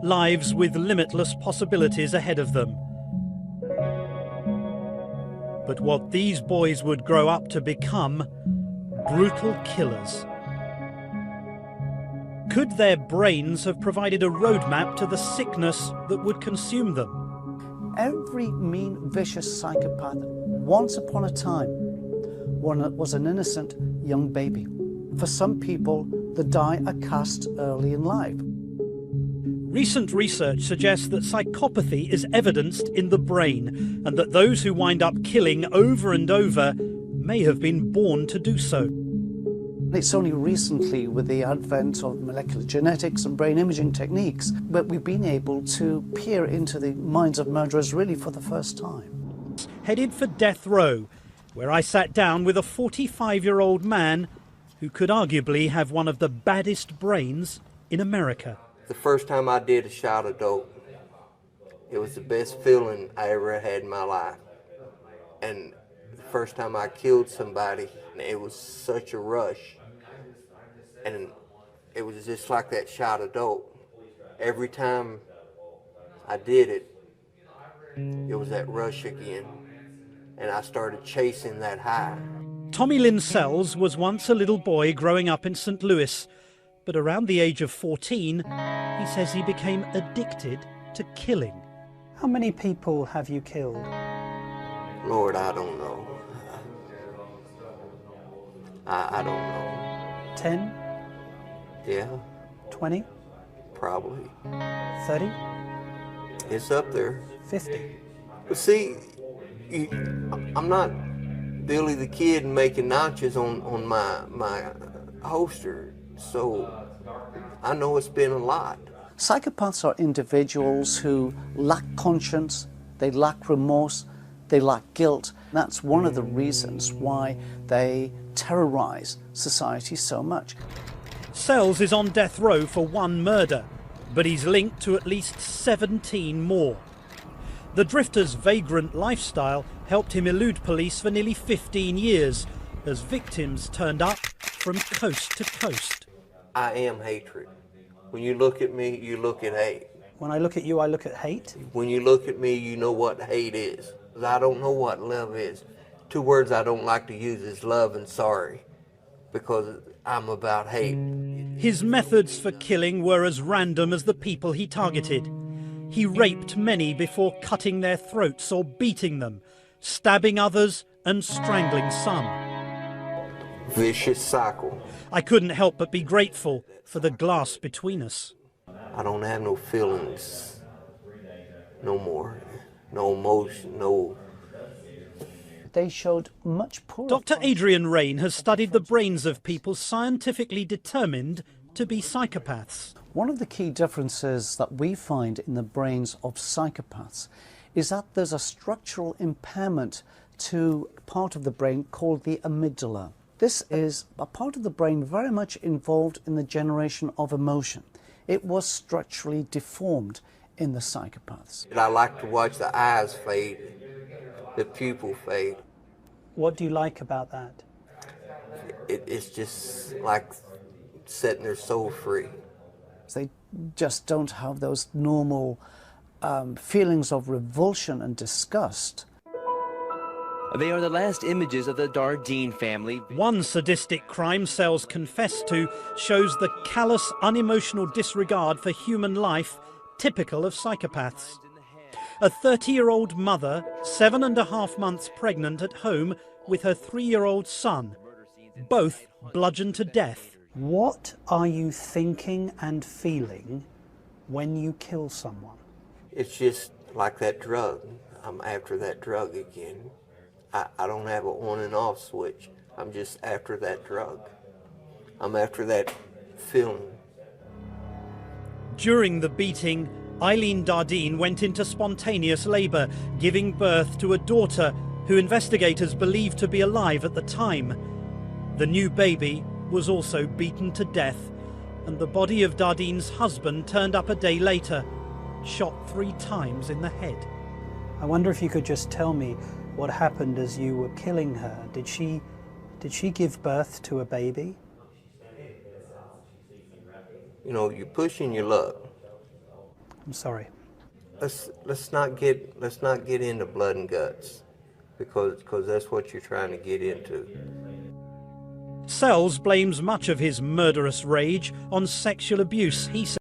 lives with limitless possibilities ahead of them. But what these boys would grow up to become: brutal killers. Could their brains have provided a roadmap to the sickness that would consume them? Every mean, vicious psychopath, once upon a time, was an innocent young baby. For some people, the die are cast early in life. Recent research suggests that psychopathy is evidenced in the brain, and that those who wind up killing over and over may have been born to do so. It's only recently, with the advent of molecular genetics and brain imaging techniques, that we've been able to peer into the minds of murderers really for the first time. Headed for death row, where I sat down with a 45-year-old man who could arguably have one of the baddest brains in America. The first time I did a shot of dope, it was the best feeling I ever had in my life. And the first time I killed somebody, it was such a rush. And it was just like that shot of dope. Every time I did it, it was that rush again. And I started chasing that high. Tommy Lynn Sells was once a little boy growing up in St. Louis, but around the age of 14, he says he became addicted to killing. How many people have you killed? Lord, I don't know. I don't know. 10? Yeah, 20? probably. 30? It's up there. 50? But see, I'm not Billy the Kid making notches on my holster, so I know it's been a lot. Psychopaths are individuals who lack conscience, they lack remorse, they lack guilt. That's one of the reasons why they terrorize society so much. Sells is on death row for one murder, but he's linked to at least 17 more. The drifter's vagrant lifestyle helped him elude police for nearly 15 years, as victims turned up from coast to coast. I am hatred. When you look at me, you look at hate. When I look at you, I look at hate? When you look at me, you know what hate is. 'Cause I don't know what love is. Two words I don't like to use is love and sorry, because I'm about hate. His methods for killing were as random as the people he targeted. He raped many before cutting their throats or beating them, stabbing others and strangling some. Vicious cycle. I couldn't help but be grateful for the glass between us. I don't have no feelings no more. No emotion, no. They showed much poorer. Dr. Adrian Rain has studied the brains of people scientifically determined to be psychopaths. One of the key differences that we find in the brains of psychopaths is that there's a structural impairment to part of the brain called the amygdala. This is a part of the brain very much involved in the generation of emotion. It was structurally deformed in the psychopaths. I like to watch the eyes fade, the pupil fade. What do you like about that? It's just like setting their soul free. They just don't have those normal feelings of revulsion and disgust. They are the last images of the Dardeen family. One sadistic crime Sells confessed to shows the callous, unemotional disregard for human life typical of psychopaths. A 30-year-old mother, 7.5 months pregnant at home with her 3-year-old son, both bludgeoned to death. What are you thinking and feeling when you kill someone? It's just like that drug. I'm after that drug again. I don't have an on and off switch. I'm just after that drug. I'm after that feeling. During the beating, Eileen Dardeen went into spontaneous labour, giving birth to a daughter who investigators believed to be alive at the time. The new baby was also beaten to death, and the body of Dardeen's husband turned up a day later, shot 3 times in the head. I wonder if you could just tell me what happened as you were killing her. Did she give birth to a baby? You know, you're pushing your luck. I'm sorry. Let's not get into blood and guts, because that's what you're trying to get into. Sells blames much of his murderous rage on sexual abuse. He says